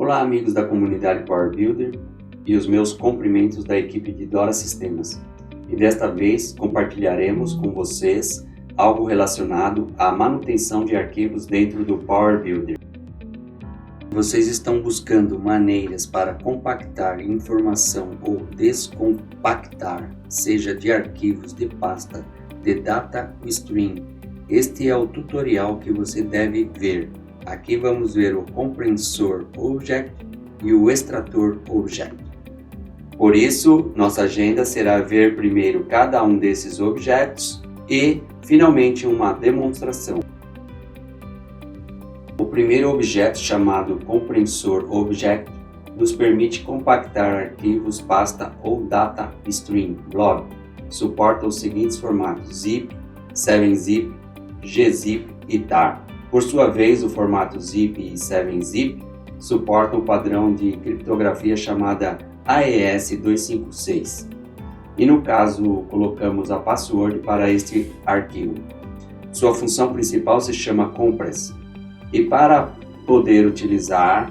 Olá, amigos da comunidade Power Builder e os meus cumprimentos da equipe de Dora Sistemas. E desta vez compartilharemos com vocês algo relacionado à manutenção de arquivos dentro do Power Builder. Vocês estão buscando maneiras para compactar informação ou descompactar, seja de arquivos, de pasta, de data stream. Este é o tutorial que você deve ver. Aqui vamos ver o compressor object e o extrator object. Por isso, nossa agenda será ver primeiro cada um desses objetos e, finalmente, uma demonstração. O primeiro objeto, chamado compressor object, nos permite compactar arquivos, pasta ou data stream, blob. Suporta os seguintes formatos: zip, 7-zip, gzip e tar. Por sua vez, o formato zip e 7-zip suportam o padrão de criptografia chamada AES-256. E no caso, colocamos a password para este arquivo. Sua função principal se chama compress. E para poder utilizar,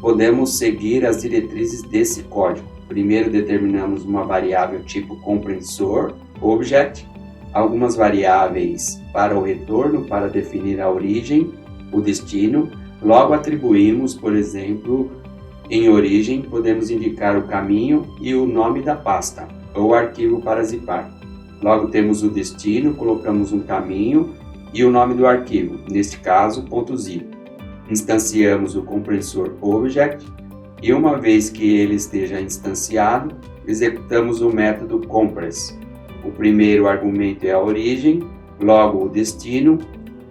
podemos seguir as diretrizes desse código. Primeiro determinamos uma variável tipo compressor object, algumas variáveis para o retorno para definir a origem, o destino. Logo atribuímos, por exemplo, em origem podemos indicar o caminho e o nome da pasta ou arquivo para zipar. Logo temos o destino, colocamos um caminho e o nome do arquivo, neste caso .zip. Instanciamos o compressor object e uma vez que ele esteja instanciado, executamos o método compress. O primeiro argumento é a origem, logo o destino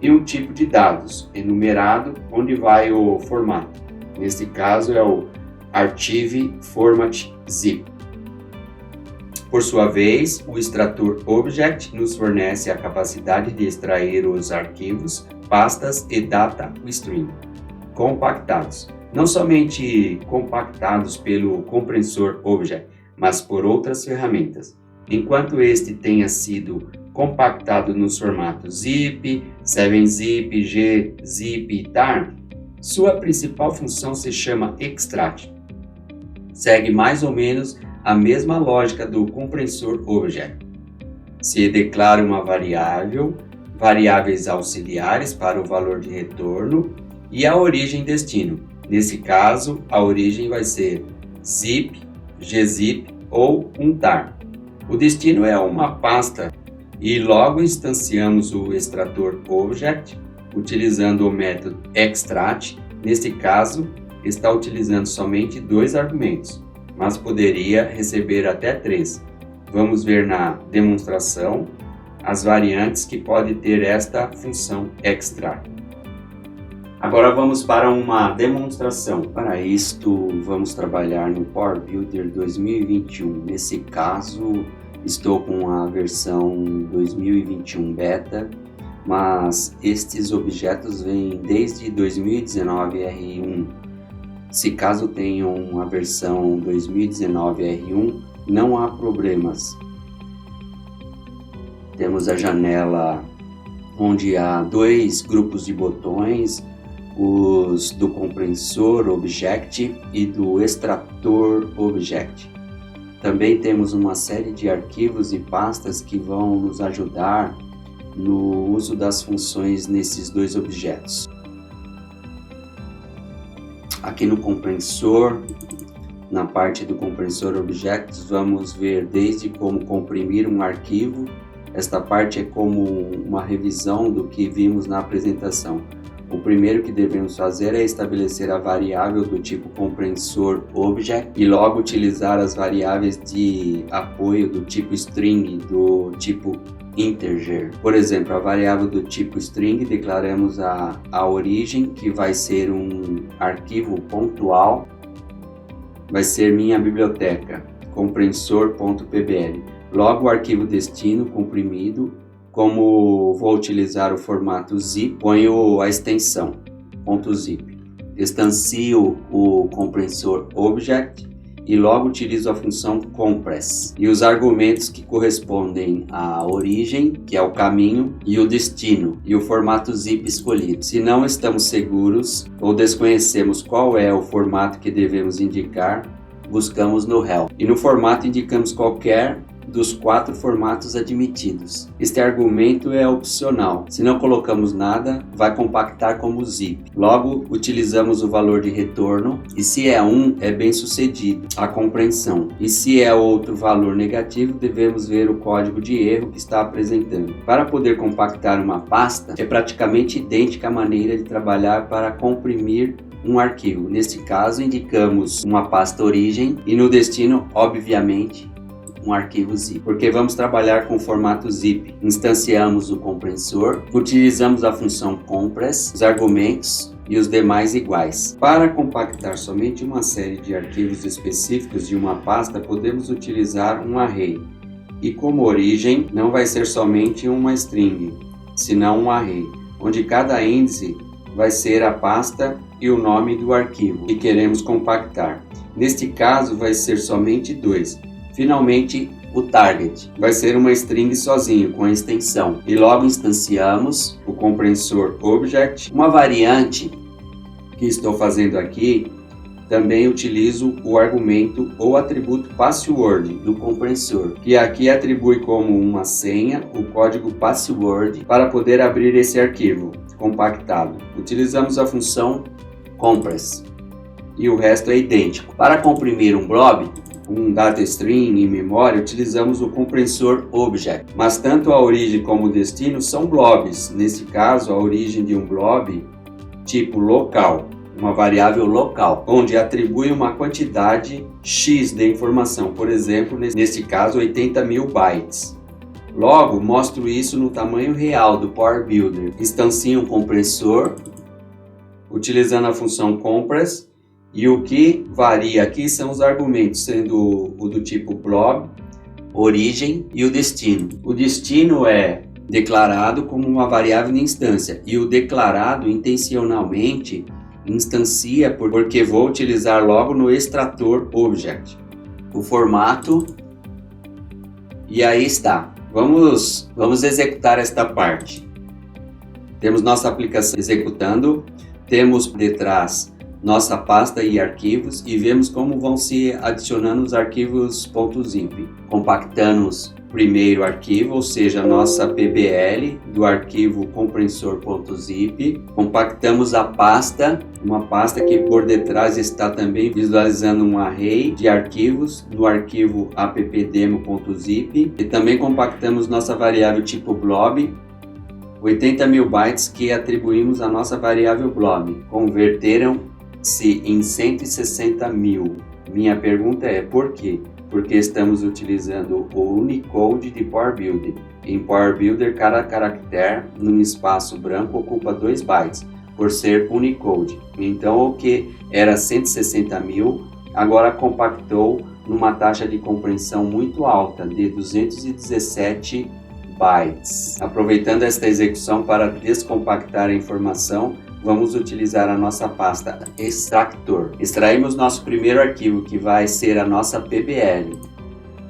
e um tipo de dados enumerado onde vai o formato. Neste caso é o archive format zip. Por sua vez, o extrator object nos fornece a capacidade de extrair os arquivos, pastas e data stream compactados. Não somente compactados pelo compressor object, mas por outras ferramentas. Enquanto este tenha sido compactado nos formatos zip, 7-zip, gzip e tar, sua principal função se chama extract. Segue mais ou menos a mesma lógica do compressor object. Se declara uma variável, variáveis auxiliares para o valor de retorno e a origem destino. Nesse caso, a origem vai ser zip, gzip ou um tar. O destino é uma pasta e logo instanciamos o extrator object utilizando o método extract. Neste caso, está utilizando somente 2 argumentos, mas poderia receber até 3. Vamos ver na demonstração as variantes que pode ter esta função extract. Agora vamos para uma demonstração. Para isto, vamos trabalhar no Power Builder 2021. Nesse caso, estou com a versão 2021 beta, mas estes objetos vêm desde 2019 R1. Se caso tenham a versão 2019 R1, não há problemas. Temos a janela onde há 2 grupos de botões, os do compressor object e do extrator object. Também temos uma série de arquivos e pastas que vão nos ajudar no uso das funções nesses 2 objetos. Aqui no compressor, na parte do compressor objects, vamos ver desde como comprimir um arquivo. Esta parte é como uma revisão do que vimos na apresentação. O primeiro que devemos fazer é estabelecer a variável do tipo compressor object e logo utilizar as variáveis de apoio do tipo string, do tipo integer. Por exemplo, a variável do tipo string declaramos a origem, que vai ser um arquivo pontual, vai ser minha biblioteca, compressor.pbl. Logo o arquivo destino comprimido, como vou utilizar o formato zip, ponho a extensão .zip. Instancio o compressor object e logo utilizo a função compress. E os argumentos que correspondem à origem, que é o caminho, e o destino, e o formato zip escolhido. Se não estamos seguros ou desconhecemos qual é o formato que devemos indicar, buscamos no help. E no formato indicamos qualquer dos 4 formatos admitidos. Este argumento é opcional. Se não colocamos nada, vai compactar como zip. Logo, utilizamos o valor de retorno e se é 1, é bem sucedido a compreensão. E se é outro valor negativo, devemos ver o código de erro que está apresentando. Para poder compactar uma pasta, é praticamente idêntica a maneira de trabalhar para comprimir um arquivo. Neste caso, indicamos uma pasta origem e no destino, obviamente, um arquivo zip, porque vamos trabalhar com o formato zip. Instanciamos o compressor, utilizamos a função compress, os argumentos e os demais iguais. Para compactar somente uma série de arquivos específicos de uma pasta, podemos utilizar um array. E como origem, não vai ser somente uma string, senão um array, onde cada índice vai ser a pasta e o nome do arquivo que queremos compactar. Neste caso, vai ser somente 2. Finalmente, o target vai ser uma string sozinho, com a extensão. E logo instanciamos o compressor object. Uma variante que estou fazendo aqui, também utilizo o argumento ou atributo password do compressor, que aqui atribui como uma senha o código password para poder abrir esse arquivo compactado. Utilizamos a função compress e o resto é idêntico. Para comprimir um blob, um data string em memória, utilizamos o compressor object, mas tanto a origem como o destino são blobs. Nesse caso, a origem de um blob tipo local, uma variável local, onde atribui uma quantidade X de informação, por exemplo, neste caso 80.000 bytes. Logo, mostro isso no tamanho real do Power Builder. Instancio um compressor, utilizando a função compress, e o que varia aqui são os argumentos, sendo o do tipo blob, origem e o destino. O destino é declarado como uma variável de instância e o declarado intencionalmente instancia porque vou utilizar logo no extrator object. O formato, e aí está. Vamos executar esta parte. Temos nossa aplicação executando, temos por detrás nossa pasta e arquivos e vemos como vão se adicionando os arquivos .zip. Compactamos o primeiro arquivo, ou seja, a nossa PBL do arquivo compressor.zip. Compactamos a pasta, uma pasta que por detrás está também visualizando um array de arquivos no arquivo appdemo.zip. E também compactamos nossa variável tipo blob, 80.000 bytes que atribuímos à nossa variável blob. Converteram-se em 160.000. Minha pergunta é por quê? Porque estamos utilizando o Unicode de Power Builder. Em Power Builder, cada caractere num espaço branco ocupa 2 bytes, por ser Unicode. Então, o que era 160.000, agora compactou numa taxa de compreensão muito alta, de 217 bytes. Aproveitando esta execução para descompactar a informação, vamos utilizar a nossa pasta extractor. Extraímos nosso primeiro arquivo, que vai ser a nossa PBL.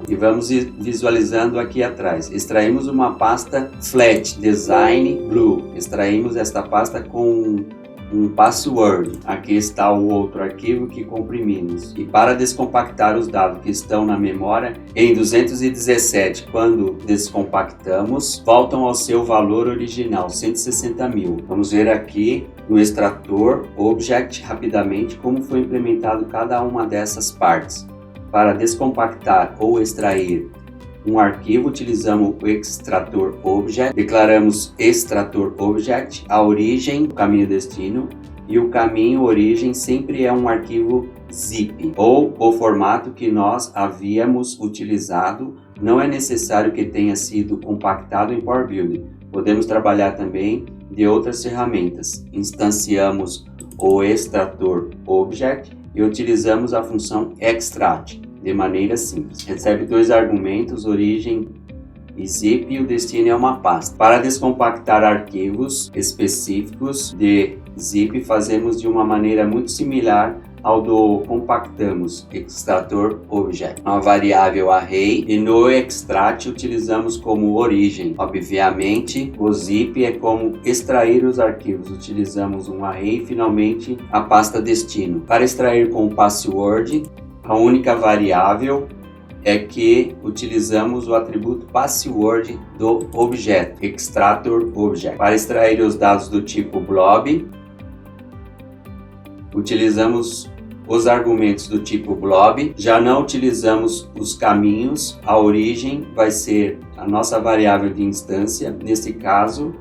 E vamos visualizando aqui atrás. Extraímos uma pasta flat, design blue. Extraímos esta pasta com um password. Aqui está o outro arquivo que comprimimos. E para descompactar os dados que estão na memória, em 217, quando descompactamos, voltam ao seu valor original, 160.000. Vamos ver aqui no extrator object rapidamente como foi implementado cada uma dessas partes. Para descompactar ou extrair um arquivo, utilizamos o extrator object, declaramos extrator object, a origem, o caminho destino, e o caminho origem sempre é um arquivo zip, ou o formato que nós havíamos utilizado. Não é necessário que tenha sido compactado em Power Builder. Podemos trabalhar também de outras ferramentas. Instanciamos o extrator object e utilizamos a função extract de maneira simples. Recebe 2 argumentos, origem e zip, e o destino é uma pasta. Para descompactar arquivos específicos de zip, fazemos de uma maneira muito similar ao do compactamos, extrator object, uma variável array, e no extract utilizamos como origem. Obviamente, o zip é como extrair os arquivos, utilizamos um array e finalmente a pasta destino. Para extrair com o password, a única variável é que utilizamos o atributo password do objeto, extractor object. Para extrair os dados do tipo blob, utilizamos os argumentos do tipo blob, já não utilizamos os caminhos, a origem vai ser a nossa variável de instância, nesse caso,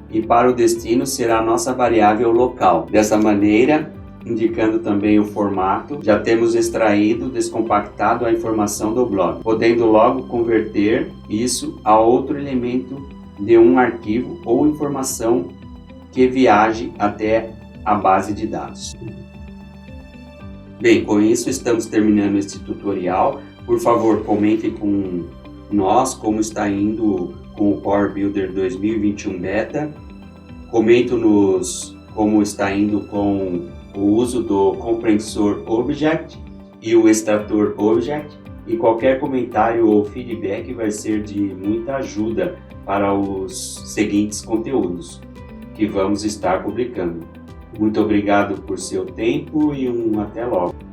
e para o destino será a nossa variável local. Dessa maneira, indicando também o formato, já temos extraído, descompactado a informação do blob, podendo logo converter isso a outro elemento de um arquivo ou informação que viaje até a base de dados. Bem, com isso estamos terminando este tutorial. Por favor, comente com nós como está indo com o Power Builder 2021 Beta. Comente-nos como está indo com o uso do compressor Object e o extrator Object. E qualquer comentário ou feedback vai ser de muita ajuda para os seguintes conteúdos que vamos estar publicando. Muito obrigado por seu tempo e até logo.